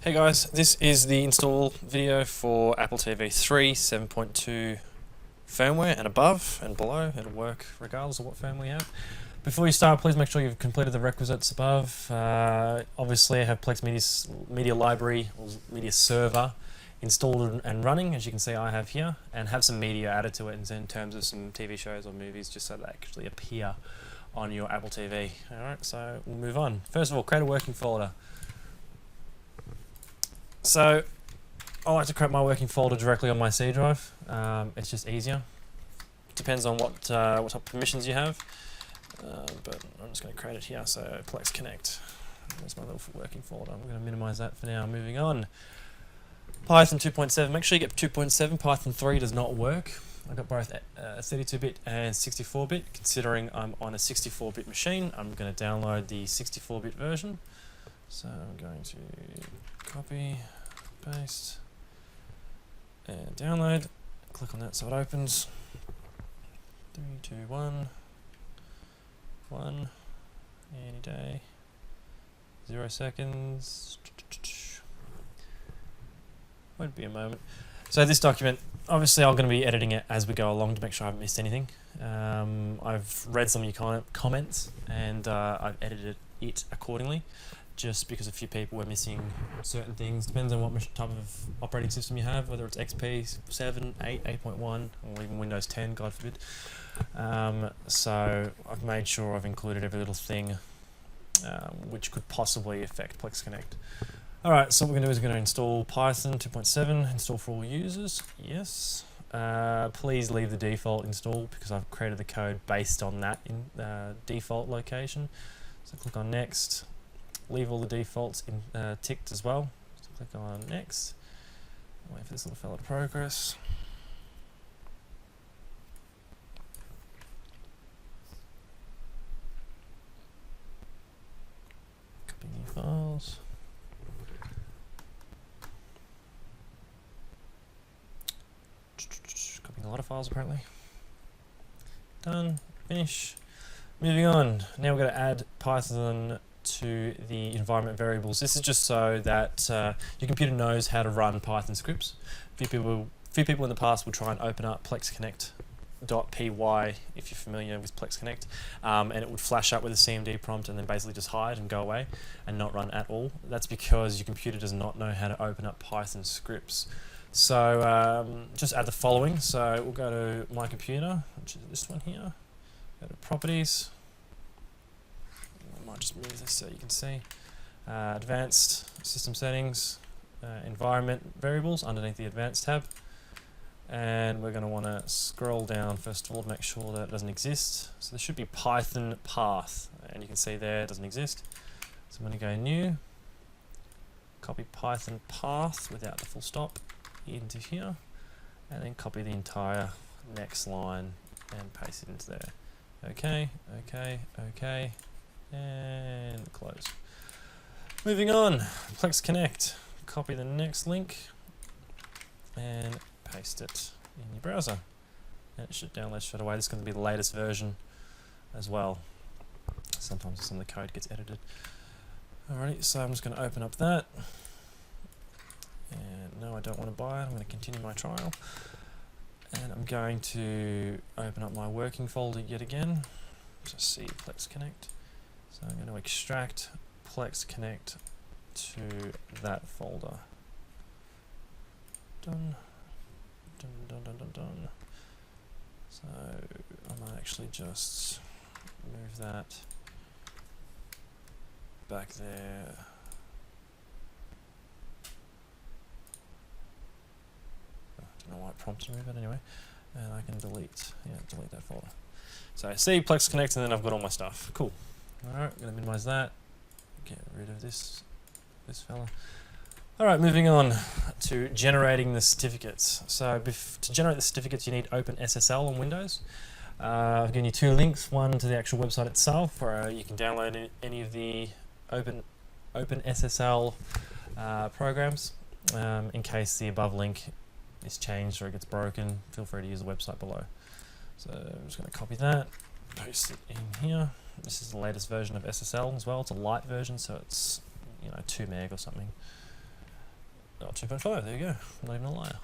Hey guys, this is the install video for AppleTV 3 7.2 firmware and above and below. It'll work regardless of what firmware you have. Before you start, please make sure you've completed the requisites above. Obviously, I have Plex Media Library or Media Server installed and running, as you can see I have here, and have some media added to it in terms of some TV shows or movies, just so they actually appear on your Apple TV. Alright, so we'll move on. First of all, create a working folder. So I like to create my working folder directly on my C drive. It's just easier. Depends on what type of permissions you have, but I'm just going to create it here. So PlexConnect. There's my little working folder. I'm going to minimize that for now. Moving on. Python 2.7. Make sure you get 2.7. Python 3 does not work. I've got both 32-bit and 64-bit. Considering I'm on a 64-bit machine, I'm going to download the 64-bit version. So I'm going to copy, paste, and download. Click on that so it opens. 3, 2, 1. 1. Any day. 0 seconds. Won't be a moment. So this document, obviously I'm going to be editing it as we go along to make sure I haven't missed anything. I've read some of your comments and I've edited it accordingly, just because a few people were missing certain things. Depends on what type of operating system you have, whether it's XP 7, 8, 8.1, or even Windows 10, God forbid. So I've made sure I've included every little thing which could possibly affect PlexConnect. Alright, so what we're going to do is we're going to install Python 2.7, install for all users, yes. Please leave the default install because I've created the code based on that default location. So click on next. Leave all the defaults ticked as well. So click on next. Wait for this little fella to progress. Copy new files. Copying a lot of files apparently. Done. Finish. Moving on. Now we're going to add Python to the environment variables. This is just so that your computer knows how to run Python scripts. Few people in the past will try and open up PlexConnect.py if you're familiar with PlexConnect, and it would flash up with a CMD prompt and then basically just hide and go away and not run at all. That's because your computer does not know how to open up Python scripts. So just add the following. So we'll go to my computer, which is this one here. Go to properties. I might just move this so you can see. Advanced system settings, environment variables underneath the advanced tab. And we're going to want to scroll down first of all to make sure that it doesn't exist. So there should be Python path, and you can see there it doesn't exist. So I'm going to go new, copy Python path without the full stop into here, and then copy the entire next line and paste it into there. Okay, okay, okay. And close. Moving on, PlexConnect. Copy the next link and paste it in your browser. And it should download straight away. This is going to be the latest version as well. Sometimes some of the code gets edited. Alrighty, so I'm just going to open up that. And no, I don't want to buy it. I'm going to continue my trial. And I'm going to open up my working folder yet again. Just see PlexConnect. So I'm going to extract PlexConnect to that folder. Done. Done, done, done, done, done. So I might actually just move that back there. I don't know why it prompted me, but anyway. And I can delete that folder. So I see PlexConnect and then I've got all my stuff. Cool. Alright, I'm going to minimize that. Get rid of this fella. Alright, moving on to generating the certificates. So to generate the certificates you need OpenSSL on Windows. I've given you two links, one to the actual website itself where you can download any of the OpenSSL programs. In case the above link is changed or it gets broken, feel free to use the website below. So I'm just going to copy that, paste it in here. This is the latest version of SSL as well. It's a light version, so it's 2 meg or something. Oh, 2.5, there you go, not even a liar.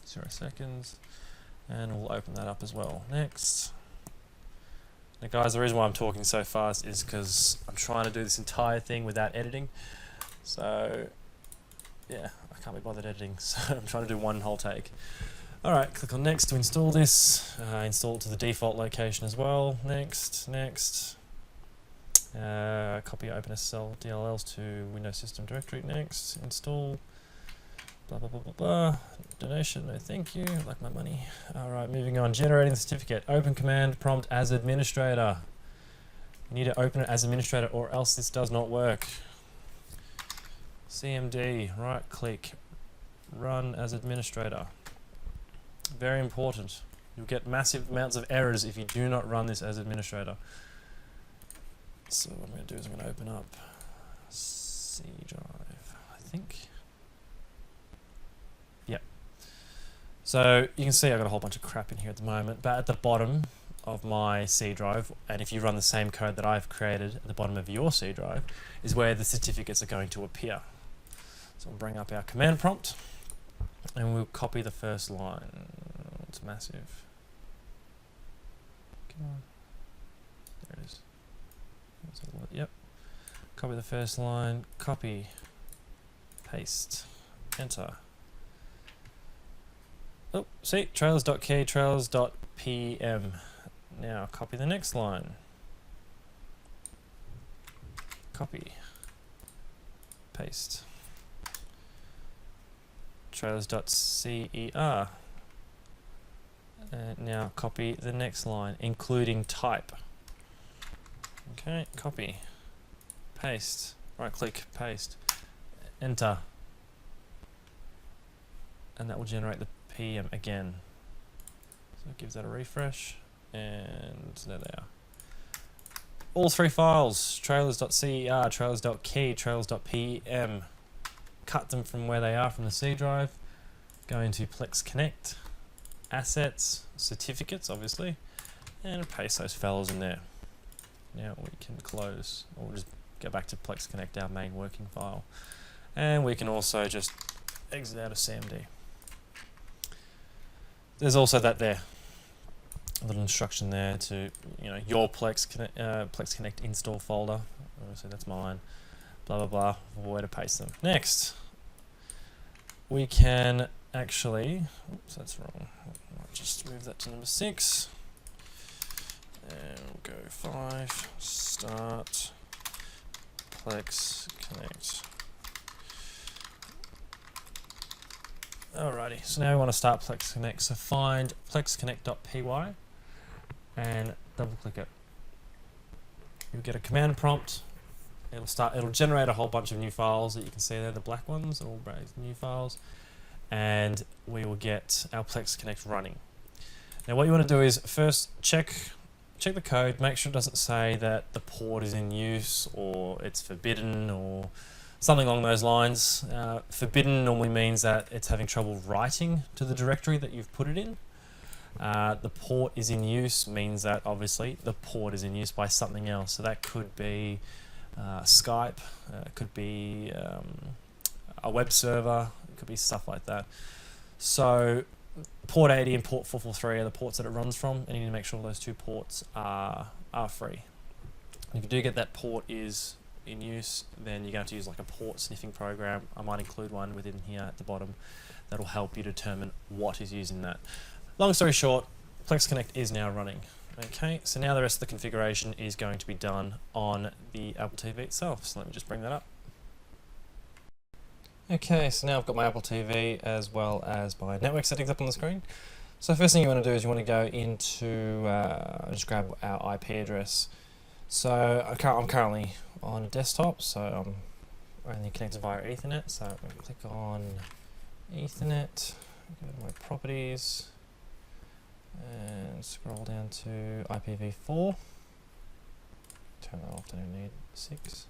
0 seconds, and we'll open that up as well. Next. Now guys, the reason why I'm talking so fast is because I'm trying to do this entire thing without editing. So, yeah, I can't be bothered editing, so I'm trying to do one whole take. Alright, click on next to install this. Install it to the default location as well. Next, next. Copy OpenSSL DLLs to Windows System Directory. Next, install. Blah blah blah blah blah. Donation, no thank you. I'd like my money. Alright, moving on. Generating the certificate. Open command prompt as administrator. You need to open it as administrator or else this does not work. CMD, right click, run as administrator. Very important. You'll get massive amounts of errors if you do not run this as administrator. So what I'm going to do is I'm going to open up C drive, I think. Yep. So you can see I've got a whole bunch of crap in here at the moment, but at the bottom of my C drive, and if you run the same code that I've created at the bottom of your C drive, is where the certificates are going to appear. So we'll bring up our command prompt, and we'll copy the first line. It's massive. Come on. There it is. Yep. Copy the first line, copy, paste, enter. Oh, see, trailers.key, trailers.pm. Now copy the next line. Copy, paste. Trailers.cer. And now copy the next line, including type. Okay, copy, paste, right click, paste, enter. And that will generate the PM again. So it gives that a refresh, and there they are. All three files, trailers.cer, trailers.key, trailers.pm. Cut them from where they are from the C drive, go into PlexConnect, assets, certificates obviously, and paste those fellas in there. Now we can close, or we'll just go back to PlexConnect, our main working file. And we can also just exit out of CMD. There's also that there, a little instruction there to, you know, your PlexConnect install folder. Obviously that's mine. Blah blah blah. Where to paste them. Next, we can actually. Oops, that's wrong. I'll just move that to number 6. And we'll go 5. Start PlexConnect. Alrighty, so now we want to start PlexConnect. So find plexconnect.py and double click it. You'll get a command prompt. It'll generate a whole bunch of new files that you can see there, the black ones, all new files, and we will get our PlexConnect running. Now what you want to do is first check the code, make sure it doesn't say that the port is in use or it's forbidden or something along those lines. Forbidden normally means that it's having trouble writing to the directory that you've put it in. The port is in use means that obviously the port is in use by something else. So that could be Skype, it could be a web server, it could be stuff like that. So port 80 and port 443 are the ports that it runs from, and you need to make sure those two ports are free. If you do get that port is in use, then you're going to have to use like a port sniffing program. I might include one within here at the bottom that'll help you determine what is using that. Long story short, PlexConnect is now running. Okay, so now the rest of the configuration is going to be done on the AppleTV itself. So let me just bring that up. Okay, so now I've got my Apple TV as well as my network settings up on the screen. So first thing you want to do is you want to go into, just grab our IP address. So I'm currently on a desktop, so I'm only connected via Ethernet. So I'm going to click on Ethernet, go to my properties, and scroll down to IPv4. Turn that off, don't need 6.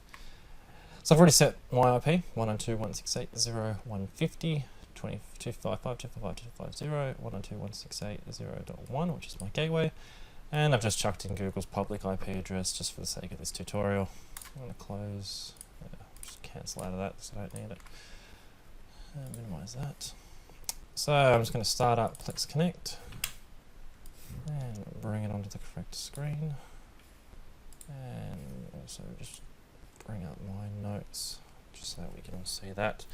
So I've already set my IP, 192.168.0.150, 255.255.250, 192.168.0.1, which is my gateway. And I've just chucked in Google's public IP address just for the sake of this tutorial. I'm going to close, just cancel out of that because I don't need it. Minimize that. So I'm just going to start up PlexConnect and bring it onto the correct screen, and also just bring up my notes just so that we can all see that.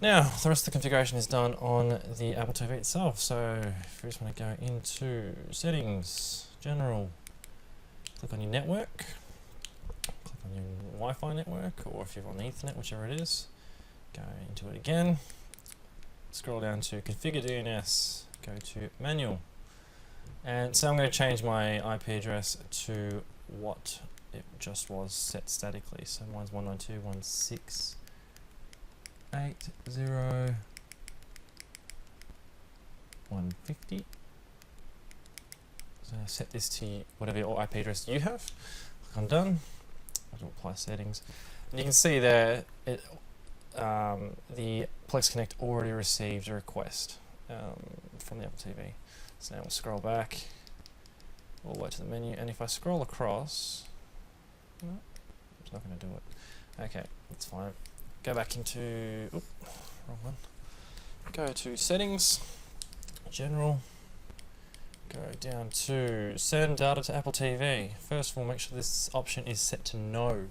Now the rest of the configuration is done on the Apple TV itself, so if you just want to go into Settings, General, click on your network, click on your Wi-Fi network, or if you're on Ethernet, whichever it is, go into it again, scroll down to Configure DNS, go to Manual, and so I'm going to change my IP address to what it just was set statically. So mine's 192.168.0.150. So set this to whatever your IP address you have. Click on Done. I'll apply settings, and you can see there the PlexConnect already received a request from the Apple TV. So now we'll scroll back all the way to the menu, and if I scroll across, no, it's not going to do it. Okay, that's fine. Go back into, wrong one. Go to Settings, General, go down to Send Data to Apple TV. First of all, make sure this option is set to No.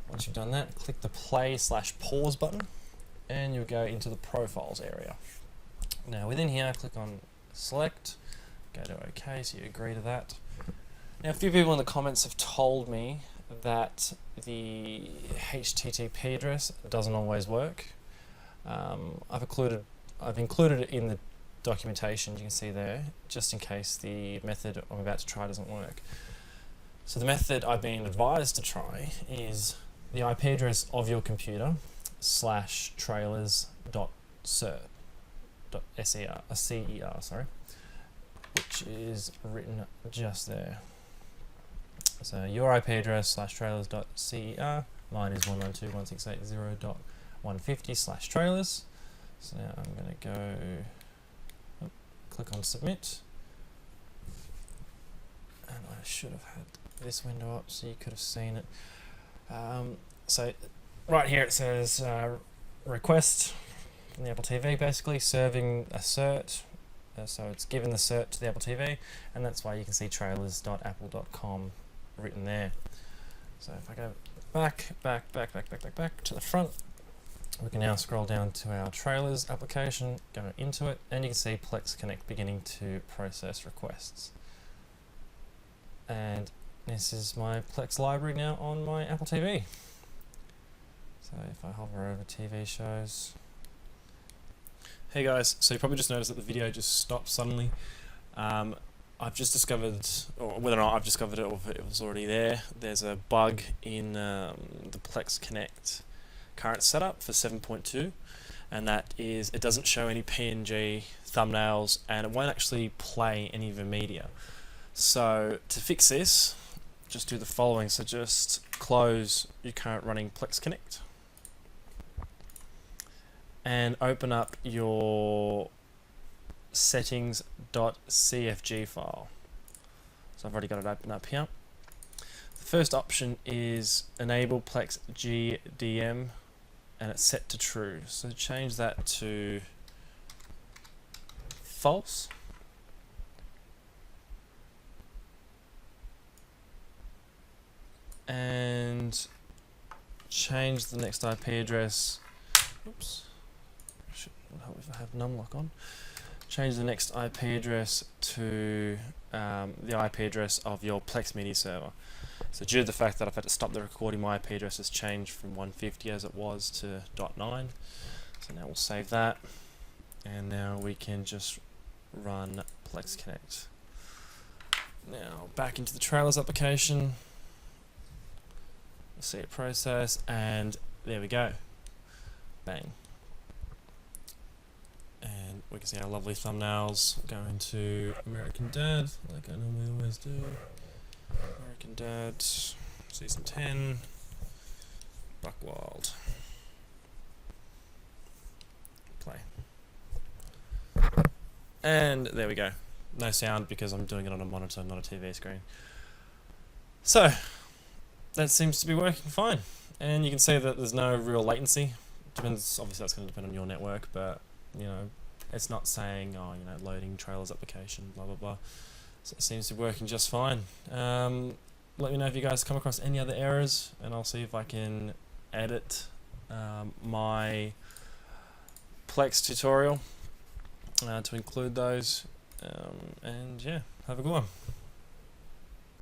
Once you've done that, click the Play/Pause button, and you'll go into the Profiles area. Now within here, click on Select, go to OK, so you agree to that. Now a few people in the comments have told me that the HTTP address doesn't always work. I've included it in the documentation, you can see there, just in case the method I'm about to try doesn't work. So the method I've been advised to try is the IP address of your computer /trailers.ser, sorry, which is written just there. So your IP address /trailers.cer, mine is 192.168.0.150/trailers. So now I'm going to go, click on Submit, and I should have had this window up so you could have seen it. So right here it says request from the Apple TV, basically serving a cert. So it's given the cert to the Apple TV, and that's why you can see trailers.apple.com written there. So if I go back to the front, we can now scroll down to our trailers application, go into it, and you can see PlexConnect beginning to process requests. And this is my Plex library now on my Apple TV. So if I hover over TV shows. Hey guys, so you probably just noticed that the video just stopped suddenly. I've just discovered, or whether or not I've discovered it or if it was already there, there's a bug in the PlexConnect current setup for 7.2, and that is it doesn't show any PNG thumbnails and it won't actually play any of the media. So to fix this, just do the following. So just close your current running PlexConnect and open up your settings.cfg file. So I've already got it open up here. The first option is enable Plex GDM, and it's set to true. So change that to false. And change the next IP address. Oops. Should help if I have numlock on. Change the next IP address to the IP address of your Plex Media Server. So due to the fact that I've had to stop the recording, my IP address has changed from 150 as it was to .9. So now we'll save that, and now we can just run PlexConnect. Now back into the trailers application. See it process, and there we go. Bang. And we can see our lovely thumbnails. Go into American Dad, like I normally always do. American Dad, Season 10, Buck Wild. Play. And there we go. No sound because I'm doing it on a monitor, not a TV screen. So that seems to be working fine, and you can see that there's no real latency Depends. Obviously, that's going to depend on your network, but you know, it's not saying, oh, you know, loading trailers application, blah blah blah. So it seems to be working just fine. Let me know if you guys come across any other errors, and I'll see if I can edit my Plex tutorial to include those. And yeah, have a good one.